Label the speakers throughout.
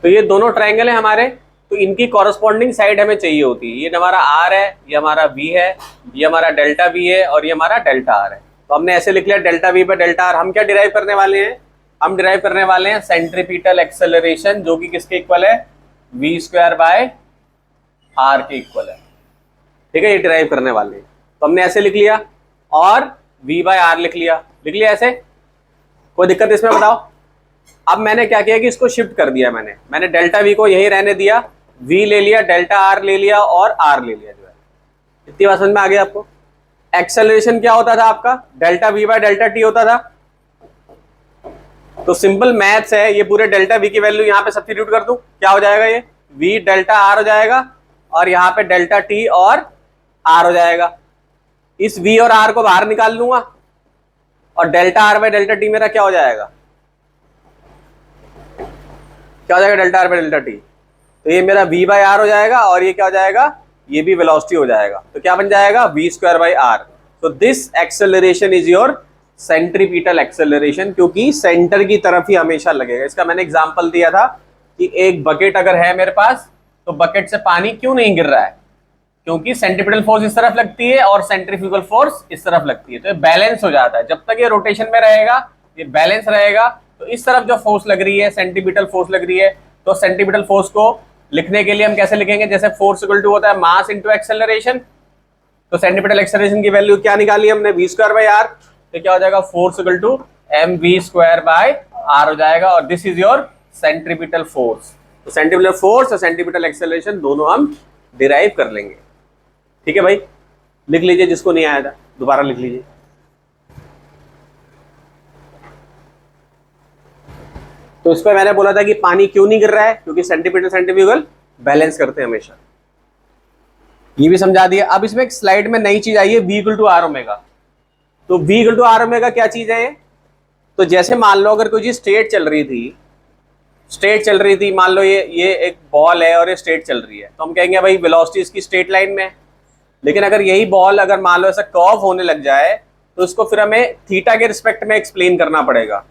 Speaker 1: तो ये दोनों ट्रायंगल है हमारे, तो इनकी कॉरस्पॉन्डिंग साइड हमें चाहिए होती है। ये हमारा आर है, ये हमारा वी है, ये हमारा डेल्टा वी है और ये हमारा डेल्टा आर है। तो हमने ऐसे लिख लिया delta we by delta R. हम क्या डिराइव करने वाले हैं, हम डिराइव करने वाले हैं सेंट्रीपिटल एक्सेलरेशन, जो कि किसके इक्वल है, वी स्क्वायर बाय आर के इक्वल है। ठीक है, ये डिराइव करने वाले हैं। तो हमने ऐसे लिख लिया और v बाय आर लिख लिया ऐसे। कोई दिक्कत इसमें बताओ। अब मैंने क्या किया कि इसको शिफ्ट कर दिया, मैंने डेल्टा v को यही रहने दिया, v ले लिया, डेल्टा r ले लिया और r ले लिया, जो है इतनी बात समझ में आ गई आपको। एक्सेलरेशन क्या होता था आपका, delta v by delta t होता था। तो सिंपल मैथ्स है, ये पूरे डेल्टा v की वैल्यू यहाँ पे सब्स्टिट्यूट कर दूं, क्या हो जाएगा, ये v डेल्टा r हो जाएगा और यहाँ पे डेल्टा t और r हो जाएगा। इस v और r को बाहर निकाल लूंगा और delta r by delta t मेरा क्या हो जाएगा, क्या हो जाएगा, delta r by delta t। तो ये मेरा v बाय r हो जाएगा और ये क्या हो जाएगा, ये भी वेलोसिटी हो जाएगा। तो क्या बन जाएगा, v स्क्वायर बाय r। तो this acceleration is your centripetal acceleration, क्योंकि सेंटर की तरफ ही हमेशा लगेगा। इसका मैंने एग्जांपल दिया था कि एक बकेट अगर है मेरे पास, तो बकेट से पानी क्यों नहीं गिर रहा है, क्योंकि सेंट्रीपिटल फोर्स इस तरफ लगती है और सेंट्रीफ्यूगल फोर्स इस तरफ लगती है। तो ये बैलेंस हो जाता है, जब तक ये रोटेशन में रहेगा, ये बैलेंस रहेगा। तो इस तरफ जो फोर्स लग रही है, सेंट्रीपिटल फोर्स लग रही है, तो सेंट्रीपिटल फोर्स को लिखने के लिए हम कैसे लिखेंगे, जैसे फोर्स इक्वल टू होता है मास इंटू एक्सेलरेशन। तो सेंट्रीपिटल एक्सेलरेशन की वैल्यू क्या निकाली हमने, v स्क्वायर बाय r। तो क्या हो जाएगा, force equal to mv square by r हो जाएगा और this is your centripetal force. तो सेंट्रीपिटल फोर्स और सेंट्रीपिटल एक्सेलरेशन दोनों हम डिराइव कर लेंगे। ठीक है भाई, लिख लीजिए, जिसको नहीं आया था दोबारा लिख लीजिए। तो इस पर मैंने बोला था कि पानी क्यों नहीं गिर रहा है, क्योंकि सेंट्रीपिटल सेंट्रीफ्यूगल बैलेंस करते हैं हमेशा, ये भी समझा दिया। अब इसमें एक स्लाइड में नई चीज आई है, v equal to r omega. तो v equal to r omega क्या चीज है, तो जैसे मान लो अगर कोई चीज स्ट्रेट चल रही थी, मान लो ये एक बॉल है और ये स्ट्रेट चल रही है, तो हम कहेंगे भाई वेलोसिटी इसकी स्ट्रेट लाइन में है। लेकिन अगर यही बॉल अगर मान लो ऐसा कर्व होने लग जाए, तो इसको फिर हमें थीटा के रिस्पेक्ट में एक्सप्लेन करना पड़ेगा,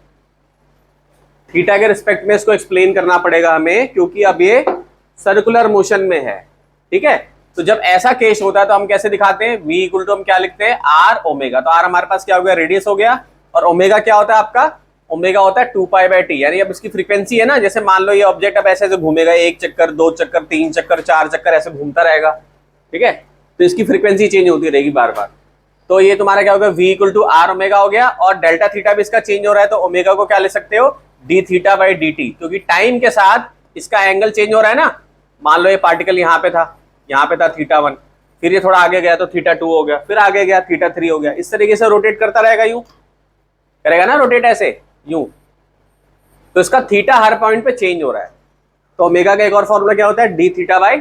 Speaker 1: थीटा के रिस्पेक्ट में इसको एक्सप्लेन करना पड़ेगा हमें, क्योंकि अब ये सर्कुलर मोशन में है। ठीक है, तो जब ऐसा केस होता है तो हम कैसे दिखाते हैं, v इक्वल टू हम क्या लिखते हैं, आर ओमेगा। तो आर हमारे पास क्या हो गया, रेडियस हो गया, और ओमेगा क्या होता है आपका, ओमेगा होता है 2π/t। यानी अब इसकी फ्रीक्वेंसी है ना, जैसे मान लो ये ऑब्जेक्ट अब ऐसे ऐसे घूमेगा, 1 चक्कर 2 चक्कर 3 चक्कर 4 चक्कर ऐसे घूमता रहेगा। ठीक है, तो इसकी फ्रीक्वेंसी चेंज होती रहेगी बार बार। तो ये तुम्हारा क्या होगा, v equal to r omega हो गया, और डेल्टा थीटा भी इसका चेंज हो रहा है, तो ओमेगा को क्या ले सकते हो, d थीटा बाई dt, क्योंकि टाइम के साथ इसका एंगल चेंज हो रहा है ना। मान लो ये पार्टिकल यहाँ पे था θ1, फिर ये थोड़ा आगे गया तो θ2 हो गया, फिर आगे गया θ3 हो गया। इस तरीके से रोटेट करता रहेगा, यूं करेगा ना रोटेट, ऐसे यूं। तो इसका थीटा हर पॉइंट पे चेंज हो रहा है। तो ओमेगा का एक और फॉर्मूला क्या होता है, d थीटा बाई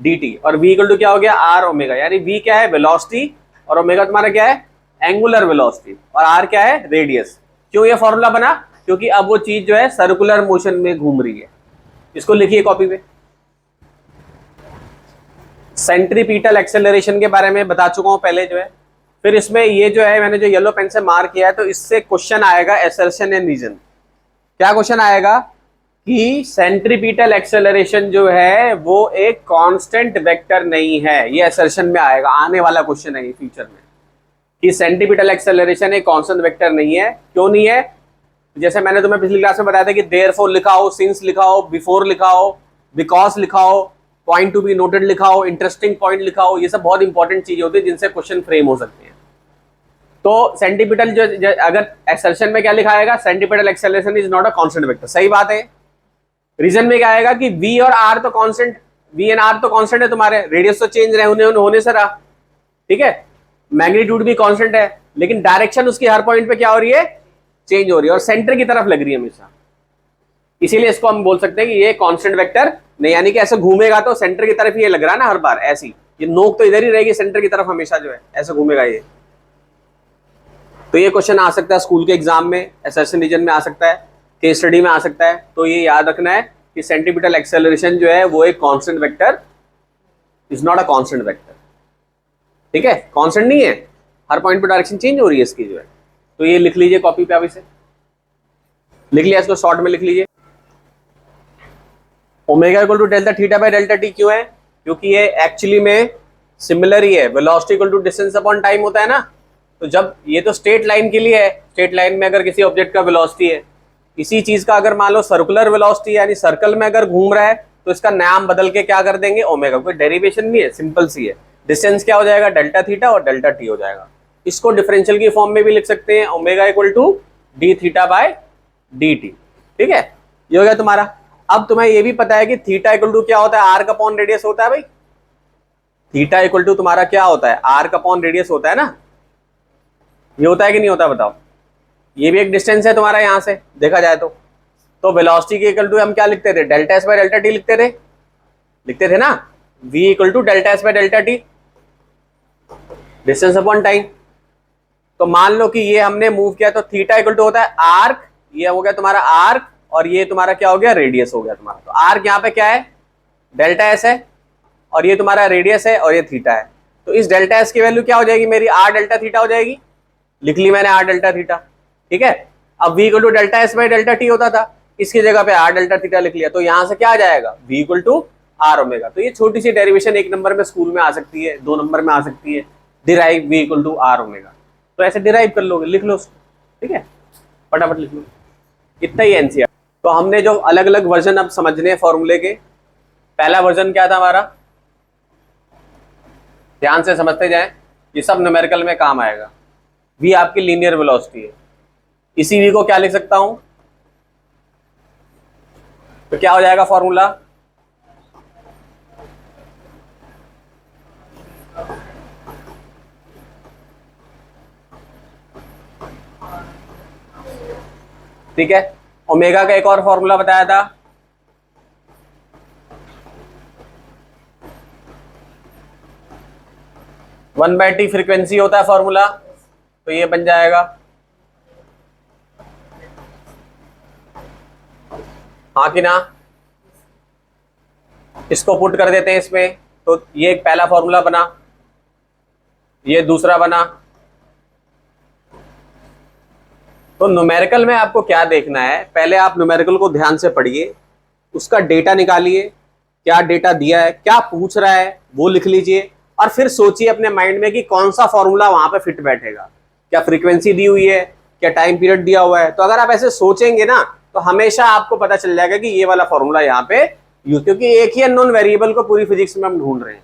Speaker 1: dt, और v इक्वल टू क्या हो गया, r ओमेगा। यानी v क्या है, वेलोसिटी, और ओमेगा तुम्हारा क्या है, एंगुलर वेलोसिटी, और r क्या है, रेडियस। क्यों ये फॉर्मूला बना, क्योंकि अब वो चीज जो है सर्कुलर मोशन में घूम रही है। इसको लिखिए कॉपी पे। सेंट्रीपिटल एक्सेलरेशन के बारे में बता चुका हूं पहले जो है। फिर इसमें ये जो है मैंने जो येलो पेन से मार्क किया है, तो इससे क्वेश्चन आएगा असर्शन एंड रीजन। क्या क्वेश्चन आएगा कि सेंट्रीपिटल एक्सेलरेशन जो है वो एक कांस्टेंट वेक्टर नहीं है। ये असर्शन में आएगा, आने वाला क्वेश्चन है ये फ्यूचर में, कि सेंट्रीपिटल एक्सेलरेशन एक कांस्टेंट वेक्टर नहीं है। क्यों नहीं है, जैसे मैंने तुम्हें पिछली क्लास में बताया था कि देयरफॉर लिखा हो, सिंस लिखा हो, बिफोर लिखा हो, बिकॉज लिखा हो, पॉइंट टू बी नोटेड लिखा हो, इंटरेस्टिंग पॉइंट लिखा हो। ये सब बहुत इंपॉर्टेंट चीजें होती है जिनसे क्वेश्चन फ्रेम हो सकते हैं। तो सेंट्रीपिटल जो अगर एक्सेलरेशन में क्या लिखा आएगा, centripetal acceleration is not a constant vector. सही बात है। रीजन में क्या आएगा कि v और r तो कांस्टेंट, v एंड r तो कांस्टेंट है तुम्हारे, रेडियस तो चेंज होने से रहा। ठीक है, मैग्नीट्यूड भी कांस्टेंट है, लेकिन डायरेक्शन उसकी हर पॉइंट पे क्या हो रही है, चेंज हो रही है, और सेंटर की तरफ लग रही है हमेशा। इसीलिए इसको हम बोल सकते हैं कि ये कांस्टेंट वेक्टर नहीं, यानी कि ऐसे घूमेगा तो सेंटर की तरफ ही ये लग रहा है ना हर बार, ऐसी ये नोक तो इधर ही रहेगी सेंटर की तरफ हमेशा, जो है ऐसे घूमेगा ये। तो ये क्वेश्चन आ सकता है स्कूल के एग्जाम में, असर्शन रीजन में आ सकता है, केस स्टडी में आ सकता है। तो ये याद रखना है कि सेंट्रीपिटल एक्सेलरेशन जो है वो एक constant vector is not a constant vector. ठीक है, कांस्टेंट नहीं है, हर पॉइंट पे डायरेक्शन चेंज हो रही है इसकी जो है। तो ये लिख लीजिए कॉपी पे, अभी से लिख लिया, इसको शॉर्ट में लिख लीजिए। Omega equal to delta theta by delta t क्यों है? क्योंकि ये एक्चुअली में सिमिलर ही है, velocity equal to distance upon time होता है ना। तो जब ये तो स्ट्रेट लाइन के लिए है, स्ट्रेट लाइन में अगर किसी ऑब्जेक्ट का वेलोसिटी है, इसी चीज का अगर मान लो सर्कुलर वेलोसिटी यानी सर्कल में अगर घूम रहा है तो इसका नाम बदल के क्या कर देंगे, ओमेगा। कोई डेरिवेशन नहीं है, सिंपल सी है। डिस्टेंस क्या हो जाएगा, डेल्टा थीटा और डेल्टा टी हो जाएगा। इसको डिफरेंशियल की फॉर्म में भी लिख सकते हैं, omega equal to d theta by d t. ठीक है, ये हो गया तुम्हारा। अब तुम्हें ये भी पता है कि थीटा इक्वल टू क्या होता है, आर्क अपॉन रेडियस होता है भाई। थीटा इक्वल टू तुम्हारा क्या होता है, आर्क अपॉन रेडियस होता है ना। ये होता है कि नहीं होता बताओ। ये भी एक डिस्टेंस है तुम्हारा यहां से देखा जाए तो वेलोसिटी के इक्वल टू हम क्या लिखते थे, delta s by delta t लिखते थे ना। v equal to delta s by delta t, distance upon time. तो मान लो कि ये हमने मूव किया तो थीटा इक्वल टू होता है आर्क, ये हो गया तुम्हारा आर्क, और ये तुम्हारा क्या हो गया, रेडियस हो गया तुम्हारा। तो आर्क यहाँ पे क्या है, डेल्टा एस है, और ये तुम्हारा रेडियस है, और ये थीटा है। तो इस डेल्टा एस की वैल्यू क्या हो जाएगी मेरी, आर डेल्टा थीटा हो जाएगी। लिख ली मैंने आर डेल्टा थीटा। ठीक है, अब v equal to delta s by delta t होता था, इसकी जगह पे आर डेल्टा थीटा लिख लिया। तो यहां से क्या आ जाएगा, v equal to r omega. तो ये छोटी सी डेरिवेशन 1 नंबर में स्कूल में आ सकती है, 2 नंबर में आ सकती है, derive v equal to r omega. तो ऐसे डिराइव कर लोगे, लिख लो उसको। ठीक है, फटाफट लिख लो, इतना ही एनसीआर। तो हमने जो अलग अलग वर्जन अब समझने फॉर्मूले के, पहला वर्जन क्या था हमारा, ध्यान से समझते जाएं, ये सब न्यूमेरिकल में काम आएगा। v आपकी लीनियर वेलोसिटी है, इसी v को क्या लिख सकता हूं, तो क्या हो जाएगा फॉर्मूला, ठीक है। ओमेगा का एक और फॉर्मूला बताया था, वन बाई टी फ्रीक्वेंसी होता है फॉर्मूला, तो ये बन जाएगा, हाँ कि ना। इसको पुट कर देते हैं इसमें, तो ये एक पहला फॉर्मूला बना, ये दूसरा बना। तो न्यूमेरिकल में आपको क्या देखना है, पहले आप न्यूमेरिकल को ध्यान से पढ़िए, उसका डेटा निकालिए, क्या डेटा दिया है, क्या पूछ रहा है वो लिख लीजिए, और फिर सोचिए अपने माइंड में कि कौन सा फॉर्मूला वहां पे फिट बैठेगा। क्या फ्रीक्वेंसी दी हुई है, क्या टाइम पीरियड दिया हुआ है। तो अगर आप ऐसे सोचेंगे ना तो हमेशा आपको पता चल जाएगा कि ये वाला फॉर्मूला यहाँ पे यूज, क्योंकि एक ही अननोन वेरिएबल को पूरी फिजिक्स में हम ढूंढ रहे हैं।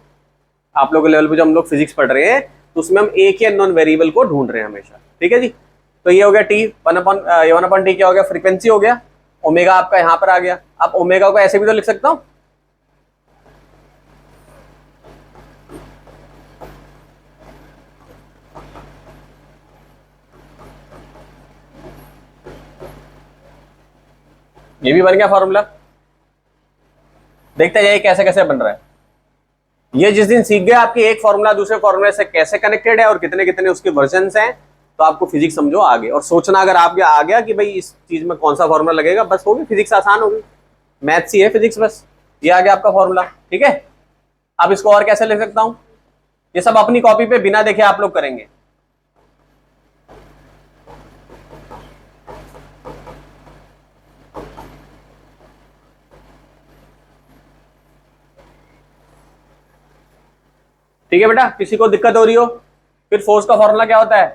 Speaker 1: आप लोगों के लेवल पे जो हम लोग फिजिक्स पढ़ रहे हैं तो उसमें हम एक ही अननोन वेरिएबल को ढूंढ रहे हैं हमेशा। ठीक है जी, तो ये हो गया टी, वन अपॉन टी क्या हो गया, फ्रीक्वेंसी हो गया। ओमेगा आपका यहाँ पर आ गया। अब ओमेगा को ऐसे भी तो लिख सकता हूं, ये भी बन गया फॉर्मूला। देखते जाइए कैसे कैसे बन रहा है। ये जिस दिन सीख गए आपकी एक फॉर्मूला दूसरे फॉर्मूले से कैसे कनेक्टेड है और कितने कितने उसके वर्जन्स हैं, तो आपको फिजिक्स समझो आगे। और सोचना अगर आपके आ गया कि भाई इस चीज में कौन सा फॉर्मूला लगेगा, बस होगी, फिजिक्स आसान होगी, मैथ्स ही है फिजिक्स, बस ये आ गया आपका फॉर्मूला। ठीक है, अब इसको और कैसे लिख सकता हूं, ये सब अपनी कॉपी पे बिना देखे आप लोग करेंगे। ठीक है बेटा, किसी को दिक्कत हो रही हो, फिर फोर्स का फॉर्मूला क्या होता है,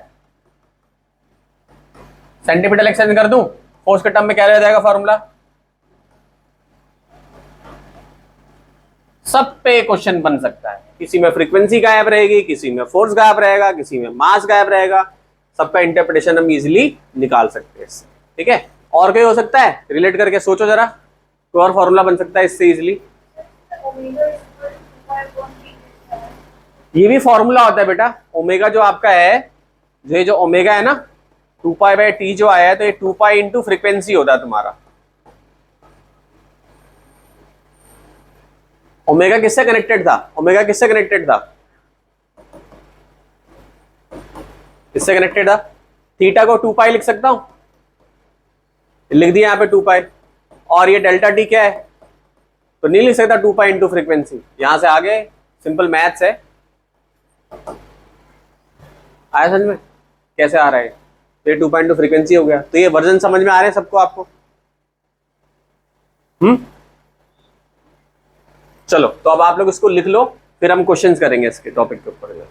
Speaker 1: सेंटीमीटर एक्सचेंज कर दूं, फोर्स के टर्म में क्या रह जाएगा फॉर्मूला। सब पे क्वेश्चन बन सकता है, किसी में फ्रीक्वेंसी गायब रहेगी, किसी में फोर्स गायब रहेगा, किसी में मास गायब रहेगा, सबका इंटरप्रिटेशन हम इजीली निकाल सकते हैं इससे। ठीक है, और कोई हो सकता है, रिलेट करके सोचो जरा, कोई और फॉर्मूला बन सकता है इससे इजीली। ये भी फॉर्मूला होता है बेटा, ओमेगा जो आपका है, जो ओमेगा है ना 2 पाई बाय टी जो आया है, तो ये 2 पाई इंटू फ्रीक्वेंसी होता है तुम्हारा। ओमेगा किससे कनेक्टेड था, ओमेगा किससे कनेक्टेड था, किससे कनेक्टेड था, थीटा को 2 पाई लिख सकता हूं, लिख दिया यहाँ पे 2 पाई, और ये डेल्टा टी क्या है, तो नहीं लिख सकता 2 पाई इंटू फ्रीक्वेंसी, यहां से आगे सिंपल मैथ्स है। आया समझ में कैसे आ रहा है, तो ये 2 पाई इंटू फ्रीक्वेंसी हो गया। तो ये वर्जन समझ में आ रहे हैं सबको आपको, चलो तो अब आप लोग इसको लिख लो, फिर हम क्वेश्चंस करेंगे इसके टॉपिक के ऊपर।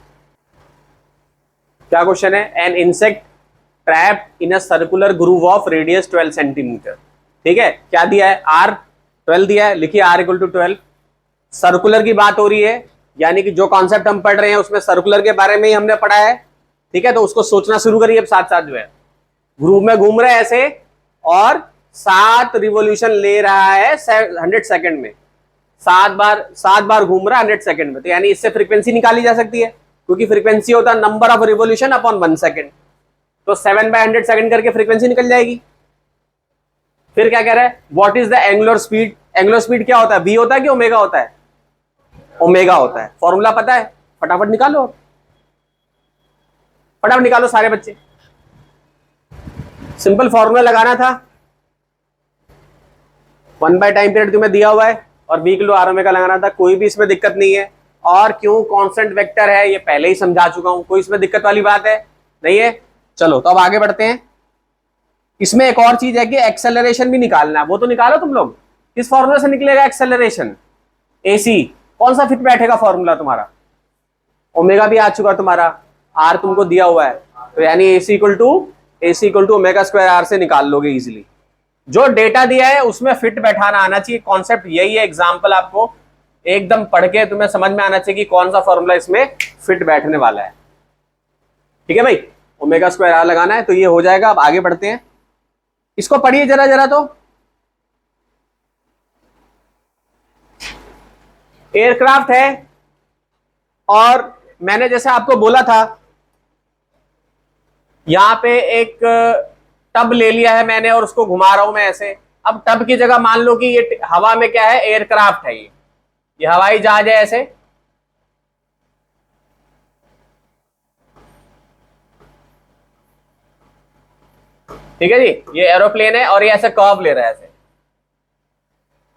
Speaker 1: क्या क्वेश्चन है? An insect trapped in a circular groove of radius 12 centimetre. ठीक है, क्या दिया है? आर 12 दिया है, लिखिए आर इक्वल टू 12। सर्कुलर की बात हो रही है, यानी कि जो कॉन्सेप्ट हम पढ़ रहे हैं उसमें सर्कुलर के बारे में ही हमने पढ़ा है। ठीक है, तो उसको सोचना शुरू करिए अब साथ साथ जो है। ग्रूव में घूम रहे हैं ऐसे और 7 रिवोल्यूशन ले रहा है 100 सेकंड में, 7 बार घूम रहा है 100 सेकंड में, तो यानी इससे फ्रीक्वेंसी निकाली जा सकती है, क्योंकि फ्रीक्वेंसी होता है number of revolution upon 1 second. तो 7/100 सेकंड करके फ्रीक्वेंसी निकल जाएगी। फिर क्या कह रहा है? What is the angular speed? Angular speed क्या होता है? v होता है कि ओमेगा होता है? ओमेगा होता है। फॉर्मूला पता है? फटाफट निकालो, फटाफट निकालो सारे बच्चे। सिंपल फॉर्मूला लगाना था, 1 बाय टाइम पीरियड तुम्हें दिया हुआ है और v किलो आर ओमेगा लगाना था। कोई भी इसमें दिक्कत नहीं है। और क्यों कांस्टेंट वेक्टर है ये पहले ही समझा चुका हूं, कोई इसमें दिक्कत वाली बात है नहीं है। चलो तो अब आगे बढ़ते हैं। इसमें एक और चीज है कि एक्सेलरेशन भी निकालना है, वो तो निकालो तुम लोग। किस फॉर्मूला से निकलेगा एक्सेलरेशन? एसी। कौन सा फिट बैठेगा फॉर्मूला तुम्हारा? ओमेगा भी आ चुका तुम्हारा, आर तुमको दिया हुआ है, तो यानी AC equal to omega square r से निकाल लोगे इजिली। जो डेटा दिया है उसमें फिट बैठाना आना चाहिए, कॉन्सेप्ट यही है। एग्जाम्पल आपको एकदम पढ़ के तुम्हें समझ में आना चाहिए कि कौन सा फॉर्मूला इसमें फिट बैठने वाला है। ठीक है भाई, ओमेगा स्क्वायर आर लगाना है तो ये हो जाएगा। अब आगे बढ़ते हैं, इसको पढ़िए जरा जरा। तो एयरक्राफ्ट है और मैंने जैसे आपको बोला था यहां पे एक टब ले लिया है मैंने और उसको घुमा रहा हूं मैं ऐसे। अब टब की जगह मान लो कि ये हवा में क्या है? एयरक्राफ्ट है, ये हवाई जहाज है ऐसे। ठीक है जी, ये एरोप्लेन है और ये ऐसे कर्व ले रहा है ऐसे।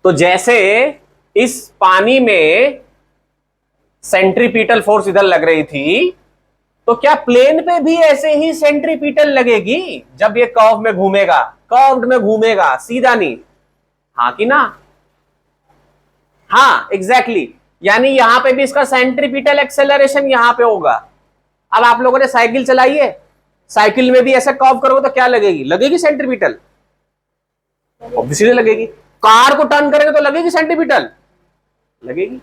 Speaker 1: तो जैसे इस पानी में सेंट्रीपिटल फोर्स इधर लग रही थी, तो क्या प्लेन पे भी ऐसे ही सेंट्रीपिटल लगेगी जब ये कर्व में घूमेगा? कर्व्ड में घूमेगा, सीधा नहीं। हाँ कि ना? हाँ एग्जैक्टली। यानी यहां पे भी इसका सेंट्रीपिटल एक्सेलरेशन यहां पे होगा। अब आप लोगों ने साइकिल चलाई है, साइकिल में भी ऐसे कर्व करोगे तो क्या लगेगी? लगेगी सेंट्रीपिटल, ऑब्वियसली लगेगी। कार को टर्न करेंगे तो लगेगी सेंट्रीपिटल, लगेगी।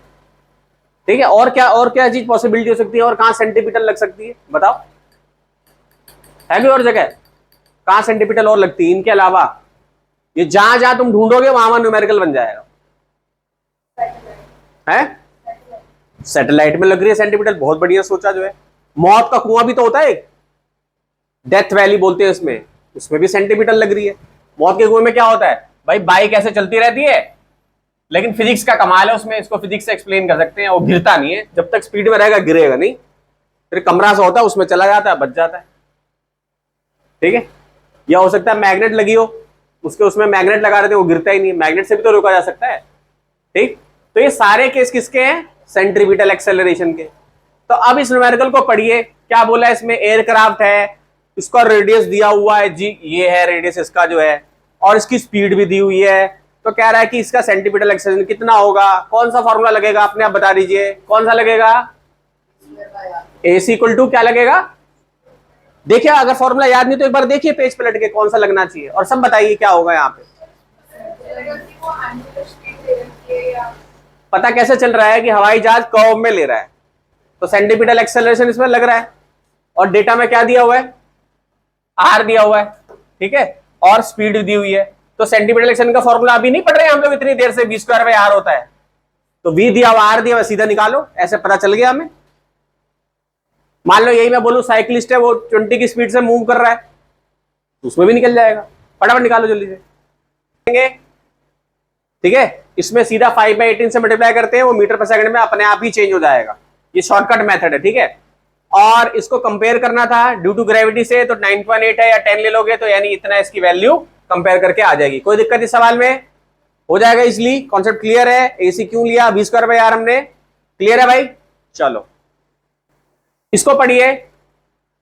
Speaker 1: ठीक है, और क्या चीज पॉसिबिलिटी हो सकती है? और कहां सेंटीपिटल लग सकती है बताओ? है कोई और जगह कहां सेंटीपिटल और लगती है इनके अलावा? ये जहां जहां तुम ढूंढोगे वहां न्यूमेरिकल बन जाएगा। है सैटेलाइट में लग रही है सेंटीपिटल, बहुत बढ़िया सोचा जो है। मौत का कुआं भी तो होता है, डेथ वैली बोलते हैं इसमें, उसमें भी सेंटीपिटल लग रही है। मौत के कुएं में क्या होता है भाई? बाइक ऐसे चलती रहती है, लेकिन फिजिक्स का कमाल है उसमें, इसको फिजिक्स से एक्सप्लेन कर सकते हैं। वो गिरता नहीं है, जब तक स्पीड में रहेगा गिरेगा नहीं। फिर कमरा सा होता है उसमें चला जाता है, बच जाता है। ठीक है, या हो सकता है मैग्नेट लगी हो, उसमें मैग्नेट लगा देते हैं, वो गिरता ही नहीं, मैग्नेट से भी तो रोका जा सकता है। ठीक, तो ये सारे केस किसके हैं? सेंट्रीपिटल एक्सेलरेशन के। तो अब इस न्यूमेरिकल को पढ़िए, क्या बोला है इसमें? एयरक्राफ्ट है, इसका रेडियस दिया हुआ है जी, ये है रेडियस इसका जो है, और इसकी स्पीड भी दी हुई है। तो कह रहा है कि इसका सेंटीपिटल एक्सेलरेशन कितना होगा? कौन सा फॉर्मूला लगेगा? अपने आप बता दीजिए, कौन सा लगेगा? AC इक्वल टू क्या लगेगा? देखिए, अगर फॉर्मूला याद नहीं तो एक बार देखिए पेज पलट के कौन सा लगना चाहिए, और सब बताइए क्या होगा यहाँ पे। पता कैसे चल रहा है कि हवाई जहाज कर्व में ले रहा है? तो सेंटीपिटल एक्सेलरेशन इसमें लग रहा है, और डेटा में क्या दिया हुआ है? R दिया हुआ है। ठीक है, और स्पीड दी हुई है। तो सेंटीपिटल एक्सेलरेशन का फॉर्मूला अभी नहीं पढ़ रहे हैं हम लोग इतनी देर से, v स्क्वायर बाय r होता है। तो v दिया हुआ, r दिया हुआ, सीधा निकालो, ऐसे पता चल गया हमें। मान लो यही मैं बोलूं साइकिलिस्ट है, वो 20 की स्पीड से मूव कर रहा है, तो उसमें भी निकल जाएगा। फटाफट निकालो जल्दी से। ठीक है, इसमें सीधा 5/18 से मल्टीप्लाई करते हैं, वो मीटर पर सेकंड में अपने आप ही चेंज हो जाएगा। ये शॉर्टकट मेथड है। ठीक है, और इसको कंपेयर करना था ड्यू टू ग्रेविटी से, तो 9.8 है या 10 ले लोगे तो यानी इतना इसकी वैल्यू कंपेयर करके आ जाएगी। कोई दिक्कत इस सवाल में? हो जाएगा इसलिए। कॉन्सेप्ट क्लियर है? AC क्यों लिया? v स्क्वायर बाय r हमने। क्लियर है भाई? चलो इसको पढ़िए,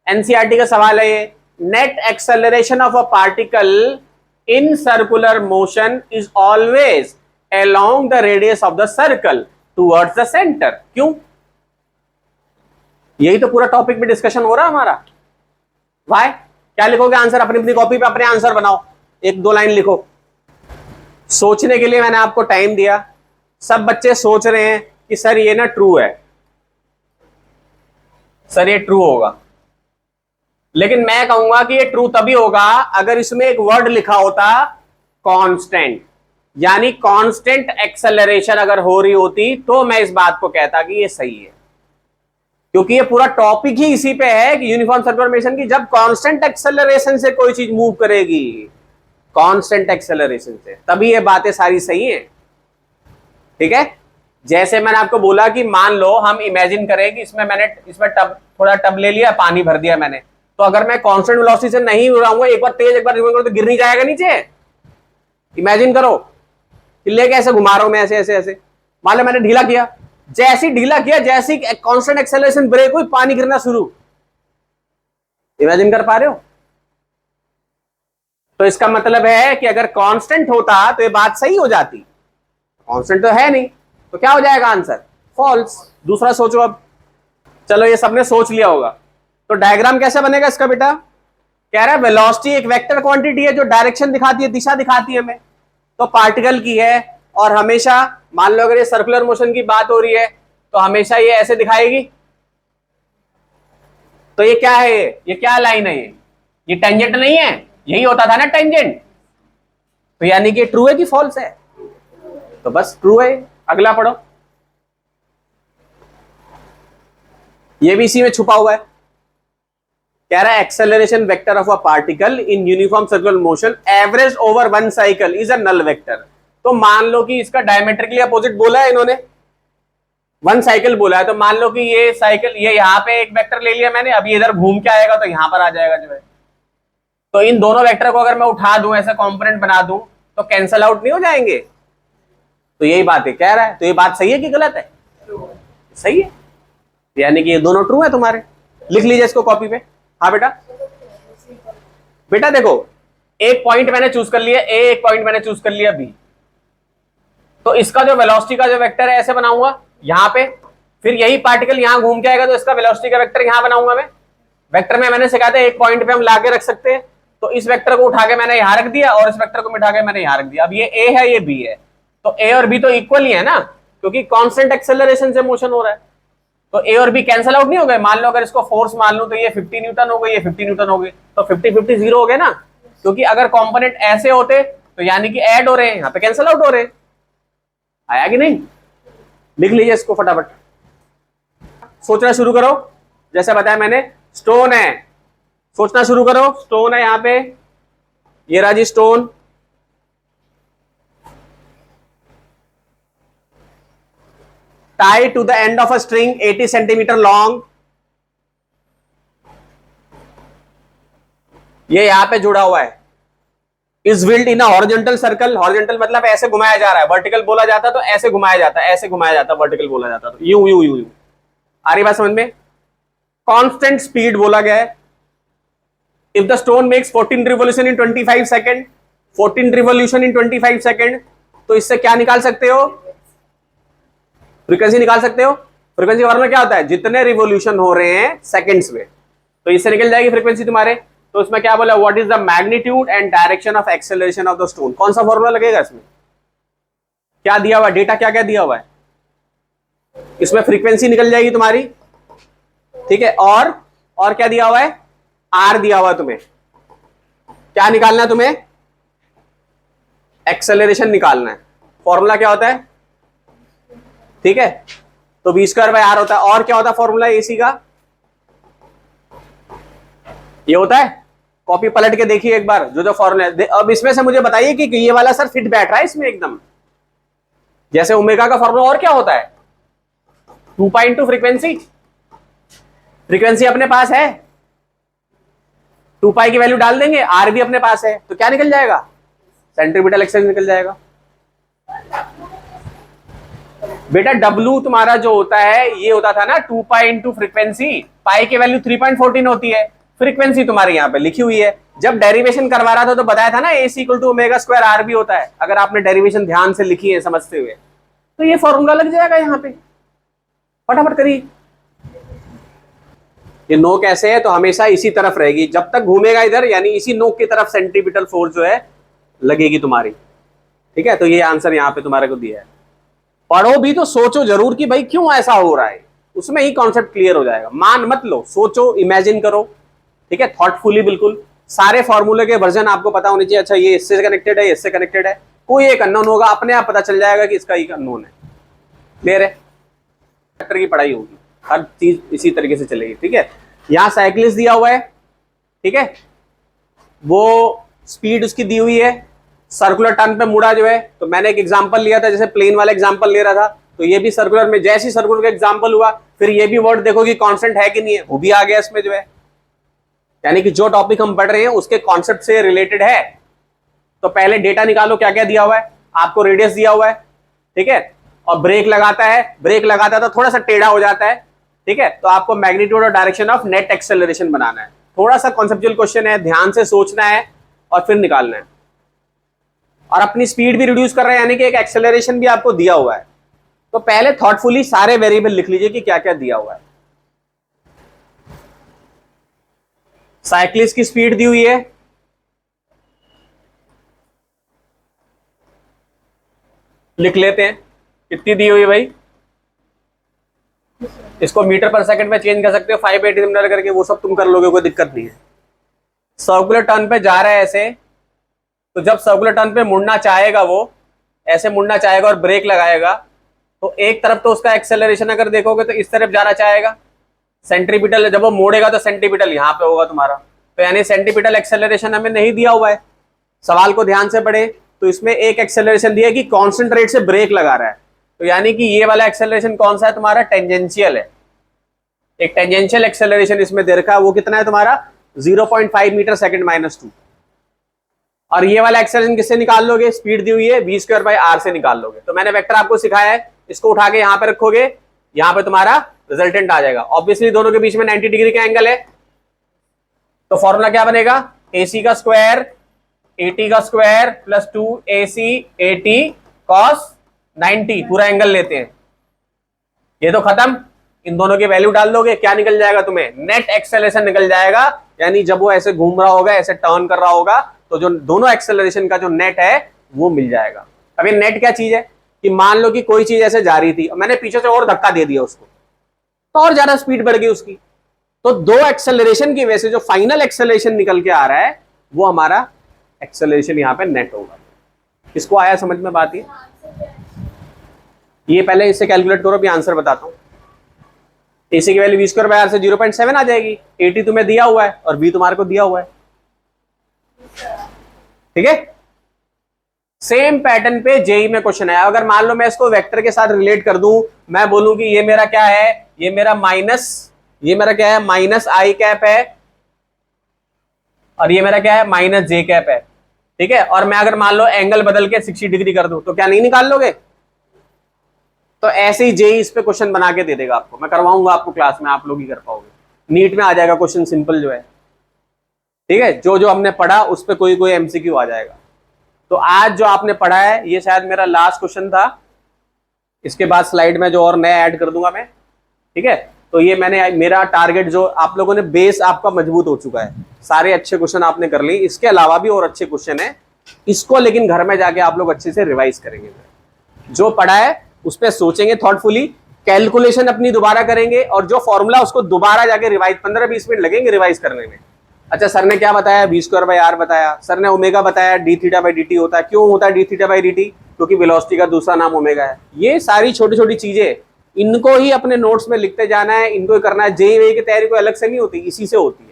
Speaker 1: एनसीईआरटी का सवाल है ये। Net acceleration of a particle in circular motion is always along the radius of the circle towards the centre. क्यों? यही तो पूरा टॉपिक में डिस्कशन हो रहा है हमारा। वाई? क्या लिखोगे आंसर? अपनी अपनी कॉपी पे अपने आंसर बनाओ, एक दो लाइन लिखो। सोचने के लिए मैंने आपको टाइम दिया। सब बच्चे सोच रहे हैं कि सर ये ना ट्रू है, सर ये ट्रू होगा, लेकिन मैं कहूंगा कि ये ट्रू तभी होगा अगर इसमें एक वर्ड लिखा होता कांस्टेंट, यानी कांस्टेंट एक्सेलरेशन अगर हो रही होती तो मैं इस बात को कहता कि ये सही है। क्योंकि ये पूरा टॉपिक ही इसी पे है कि यूनिफॉर्म सर्कुलर मोशन की जब कांस्टेंट एक्सेलरेशन से कोई चीज मूव करेगी, कांस्टेंट एक्सेलरेशन से, तभी ये बातें सारी सही हैं। ठीक है? जैसे मैंने आपको बोला कि मान लो हम इमेजिन करें कि इसमें टब, थोड़ा टब ले लिया, पानी भर दिया मैंने, तो अगर मैं कांस्टेंट वेलोसिटी से नहीं उड़ाऊंगा, एक बार तेज एक बार करो तो गिर नहीं जाएगा नीचे। इमेजिन करो कि लेके ऐसे घुमा रहा हूं मैं, ऐसे ऐसे ऐसे, मान लो मैंने ढीला किया, जैसी ढीला किया, जैसी कांस्टेंट एक्सेलरेशन ब्रेक हुई, पानी गिरना शुरू। इमेजिन कर पा रहे हो? तो इसका मतलब है कि अगर कांस्टेंट होता तो ये बात सही हो जाती, कांस्टेंट तो है नहीं, तो क्या हो जाएगा आंसर? फॉल्स। दूसरा सोचो अब। चलो ये सबने सोच लिया होगा, तो डायग्राम कैसे बनेगा इसका बेटा? कह रहा है वेलोसिटी एक वेक्टर क्वांटिटी है जो डायरेक्शन दिखाती है, दिशा दिखाती है हमें, तो पार्टिकल की है, और हमेशा मान लो अगर ये सर्कुलर मोशन की बात हो रही है तो हमेशा ये ऐसे दिखाएगी। तो ये क्या है? ये क्या लाइन है? ये टेंजेंट नहीं है? यही होता था ना टेंजेंट। तो यानी कि ट्रू है कि फॉल्स है? तो बस ट्रू है। अगला पढ़ो, ये भी इसी में छुपा हुआ है। कह रहा है acceleration vector of a particle in uniform circular motion average over one cycle is a null vector. तो मान लो कि इसका डायमेट्रिकली अपोजिट बोला है इन्होंने, वन साइकिल बोला है, तो मान लो कि ये साइकिल, ये यहाँ पे एक वेक्टर ले लिया मैंने, अभी इधर घूम के आएगा तो यहां पर आ जाएगा जो है। तो इन दोनों वेक्टर को अगर मैं उठा दूं, ऐसा कंपोनेंट बना दूं, तो कैंसल आउट नहीं हो जाएंगे? तो यही बात है कह रहा है। तो ये बात सही है कि गलत है? सही है, यानी कि ये दोनों ट्रू है तुम्हारे। लिख लीजिए इसको कॉपी पे। हाँ बेटा, बेटा देखो, एक पॉइंट मैंने चूज कर लिया ए, एक पॉइंट मैंने चूज कर लिया बी, तो इसका जो वेलोसिटी का जो वेक्टर है ऐसे बनाऊंगा यहां पे, फिर यही पार्टिकल यहां घूम के आएगा तो इसका वेलोसिटी का वेक्टर यहां बनाऊंगा मैं। वेक्टर में मैंने सिखाया था एक पॉइंट पे हम लाके रख सकते हैं, तो इस वेक्टर को उठा के मैंने यहां रख दिया और इस वेक्टर को मिटा के मैंने यहां रख दिया। अब ये ए है, ये बी है, तो ए और बी तो इक्वल ही है ना, क्योंकि कांस्टेंट एक्सेलरेशन से मोशन हो रहा है, तो ए और बी कैंसिल आउट नहीं हो गए। मान लो अगर इसको फोर्स मान लूं तो ये 50 न्यूटन हो गई, ये 50 न्यूटन हो गई, तो 50-50 जीरो हो गए ना, क्योंकि अगर कंपोनेंट ऐसे होते तो यानी कि ऐड हो रहे हैं, यहाँ पे कैंसिल आउट हो रहे हैं। आया कि नहीं? लिख लीजिए इसको फटाफट, सोचना शुरू करो। जैसे बताया मैंने, स्टोन है, सोचना शुरू करो। स्टोन है यहाँ पे, ये रहा जी stone, tied to the end of a string 80 centimeter long, ये यहां पे जुड़ा हुआ है। is built in a horizontal circle, horizontal मतलब ऐसे घुमाया जा रहा है, vertical बोला जाता तो ऐसे घुमाया जाता, ऐसे घुमाया जाता, vertical बोला जाता तो यूं यूं यूं यूं। आ रही बात समझ में? constant speed बोला गया है। if the stone makes 14 revolution in 25 second, 14 revolution in 25 second, तो इससे क्या निकाल सकते हो? फ्रीक्वेंसी निकाल सकते हो। फ्रीक्वेंसी फॉर्मूला क्या होता है? जितने रिवोल्यूशन हो रहे हैं सेकंड्स में, तो इससे निकल जाएगी फ्रीक्वेंसी तुम्हारे। तो इसमें क्या बोला? What is the magnitude and direction of acceleration of the stone. कौन सा फॉर्मूला लगेगा इसमें? क्या दिया हुआ? डेटा क्या क्या दिया हुआ है इसमें? फ्रीक्वेंसी निकल जाएगी तुम्हारी, ठीक है, और क्या दिया हुआ है? आर दिया हुआ है तुम्हें। क्या निकालना है तुम्हें? एक्सेलरेशन निकालना है। फॉर्मूला क्या होता है? ठीक है, तो v स्क्वायर बाय आर होता है। और क्या होता है फॉर्मूला एसी का? ये होता है, कॉपी पलट के देखिए एक बार, जो जो फॉर्मूला। अब इसमें से मुझे बताइए कि ये वाला सर फिट बैठ रहा है इसमें एकदम, जैसे ओमेगा का फॉर्मूला। और क्या होता है? 2 पाई इंटू फ्रीक्वेंसी। फ्रीक्वेंसी अपने पास है, 2 पाई की वैल्यू डाल देंगे, आर भी अपने पास है, तो क्या निकल जाएगा? सेंट्रीपिटल एक्सेलरेशन निकल जाएगा। बेटा W तुम्हारा जो होता है, ये होता था ना 2 पाई इंटू फ्रीक्वेंसी, पाई की वैल्यू 3.14 होती है, फ्रीक्वेंसी तुम्हारी यहाँ पे लिखी हुई है। जब डेरिवेशन करवा रहा था तो बताया था ना AC equal to omega square r भी होता है, अगर आपने डेरिवेशन ध्यान से लिखी है समझते हुए। तो ये फॉर्मूला लग जाएगा यहाँ पे, फटाफट करिए। ये नोक ऐसे है तो हमेशा इसी तरफ रहेगी, जब तक घूमेगा इधर यानी इसी नोक की तरफ सेंट्रीपिटल फोर्स जो है लगेगी तुम्हारी। ठीक है, तो ये आंसर यहाँ पे तुम्हारे को दिया है। पढ़ो भी तो सोचो जरूर कि भाई क्यों ऐसा हो रहा है, उसमें ही कॉन्सेप्ट क्लियर हो जाएगा। मान मत लो, सोचो, इमेजिन करो। ठीक है, थॉटफुली बिल्कुल सारे फॉर्मूले के वर्जन आपको पता होने चाहिए। अच्छा ये इससे कनेक्टेड है, इससे कनेक्टेड है, कोई एक अननोन होगा, अपने आप पता चल जाएगा कि इसका एक अननोन है। क्लियर है, वेक्टर की पढ़ाई होगी, हर चीज इसी तरीके से चलेगी। ठीक है, यहां साइक्लिस्ट दिया हुआ है, ठीक है, वो स्पीड उसकी दी हुई है, सर्कुलर टर्न पे मुड़ा जो है, तो मैंने एक एग्जांपल लिया था, जैसे प्लेन वाला एग्जांपल ले रहा था, तो ये भी सर्कुलर में, जैसे सर्कुलर का एग्जांपल हुआ, फिर ये भी वर्ड देखो कि कांस्टेंट है कि नहीं है, वो भी आ गया इसमें जो है, यानी कि जो टॉपिक हम पढ़ रहे हैं उसके कॉन्सेप्ट से रिलेटेड है। तो पहले डेटा निकालो, क्या क्या दिया हुआ है आपको, रेडियस दिया हुआ है, ठीक है, और ब्रेक लगाता है, ब्रेक लगाता है तो थोड़ा सा टेढ़ा हो जाता है, ठीक है, तो आपको मैग्नीट्यूड और डायरेक्शन ऑफ नेट एक्सेलरेशन बनाना है। थोड़ा सा कॉन्सेप्चुअल क्वेश्चन है, ध्यान से सोचना है और फिर निकालना है। और अपनी स्पीड भी रिड्यूस कर रहे हैं, यानी कि एक एक्सेलरेशन भी आपको दिया हुआ है। तो पहले थॉटफुली सारे वेरिएबल लिख लीजिए कि क्या क्या दिया हुआ है। साइक्लिस्ट की स्पीड दी हुई है, लिख लेते हैं कितनी दी हुई है भाई, इसको मीटर पर सेकंड में चेंज कर सकते हो, 580 मीटर करके, वो सब तुम कर लोगे, कोई दिक्कत नहीं है। सर्कुलर टर्न पे जा रहा है ऐसे, तो जब सर्कुलर टर्न पे मुड़ना चाहेगा, वो ऐसे मुड़ना चाहेगा और ब्रेक लगाएगा, तो एक तरफ तो उसका एक्सेलरेशन अगर देखोगे तो इस तरफ जाना चाहेगा, सेंट्रीपिटल, जब वो मोड़ेगा तो सेंट्रीपिटल यहाँ पे होगा तुम्हारा, तो यानी सेंट्रीपिटल एक्सेलरेशन हमें नहीं दिया हुआ है। सवाल को ध्यान से पढ़े तो इसमें एक एक्सेलरेशन दिया है कि कांस्टेंट रेट से ब्रेक लगा रहा है, तो यानी कि ये वाला एक्सेलरेशन कौन सा है तुम्हारा, टेंजेंशियल है। एक टेंजेंशियल एक्सेलरेशन इसमें दे रखा है, वो कितना है तुम्हारा 0.5 मीटर सेकंड -2। और ये वाला एक्सेलरेशन किससे निकाल लोगे, स्पीड दी हुई है v²/r से निकाल लोगे। तो मैंने वेक्टर आपको सिखाया है, इसको उठा के यहां पे रखोगे, यहां पे तुम्हारा रिजल्टेंट आ जाएगा। ऑब्वियसली दोनों के बीच में 90 डिग्री का एंगल है, तो फॉर्मूला क्या बनेगा, AC का स्क्वायर AT का square plus 2AC AT cos 90, पूरा एंगल लेते हैं, ये तो खत्म। इन दोनों की वैल्यू डाल दोगे, क्या निकल जाएगा तुम्हें, नेट एक्सेलरेशन निकल जाएगा। यानी जब वो ऐसे घूम रहा होगा, ऐसे टर्न कर रहा होगा, तो जो दोनों एक्सेलरेशन का जो नेट है वो मिल जाएगा। अब ये नेट क्या चीज है कि मान लो कि कोई चीज ऐसे जा रही थी, मैंने पीछे से और धक्का दे दिया उसको, तो और ज्यादा स्पीड बढ़ गई उसकी, तो दो एक्सेलरेशन की वजह से जो फाइनल एक्सेलरेशन निकल के आ रहा है वो हमारा एक्सेलरेशन यहाँ पे नेट होगा। इसको आया समझ में बात? ये पहले इससे कैलकुलेट करो, भी आंसर बताता हूँ। AC की वैल्यू v²/r से 0.7 आ जाएगी, AT तुम्हें दिया हुआ है और b तुम्हारे को दिया हुआ है, ठीक है। सेम पैटर्न पे जेई में क्वेश्चन है। अगर मान लो मैं इसको वेक्टर के साथ रिलेट कर दूं, मैं बोलूं कि ये मेरा क्या है, ये मेरा क्या है, -i कैप है, और ये मेरा क्या है, -j कैप है, ठीक है। और मैं अगर मान लो एंगल बदल के 60 डिग्री कर दूं, तो क्या नहीं निकाल लोगे? तो ऐसे ही जेई इस पे क्वेश्चन बना के दे देगा आपको, मैं करवाऊंगा आपको क्लास में, आप लोग ही कर पाओगे। नीट में आ जाएगा क्वेश्चन सिंपल जो है, ठीक है। जो जो हमने पढ़ा उस पे कोई कोई MCQ आ जाएगा। तो आज जो आपने पढ़ा है ये शायद मेरा लास्ट क्वेश्चन था, इसके बाद स्लाइड में जो और नया ऐड कर दूंगा मैं, ठीक है। तो ये मेरा टारगेट, जो आप लोगों ने बेस आपका मजबूत हो चुका है, सारे अच्छे क्वेश्चन आपने कर लिए, इसके अलावा भी और अच्छे क्वेश्चन है, इसको लेकिन घर में जाके आप लोग अच्छे से रिवाइज करेंगे, जो पढ़ा है उस पर सोचेंगे थॉटफुली, कैलकुलेशन अपनी दोबारा करेंगे, और जो फॉर्मूला उसको दोबारा जाके रिवाइज, 15-20 मिनट लगेंगे रिवाइज करने में। अच्छा सर ने क्या बताया, v²/r बताया, सर ने ओमेगा बताया, dθ/dt होता है। क्यों होता है dθ/dt? क्योंकि वेलोसिटी का दूसरा नाम ओमेगा है। ये सारी छोटी छोटी चीजें, इनको ही अपने नोट्स में लिखते जाना है, इनको ही करना है। जेईई की तैयारी कोई अलग से नहीं होती, इसी से होती है।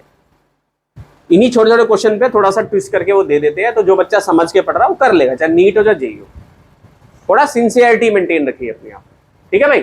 Speaker 1: इन्हीं छोटे छोटे क्वेश्चन पे थोड़ा सा ट्विस्ट करके वो दे देते हैं, तो जो बच्चा समझ के पढ़ रहा है वो कर लेगा, चाहे नीट हो चाहे जेईई हो। थोड़ा सिंसियरिटी मेंटेन रखिए अपने आप, ठीक है भाई।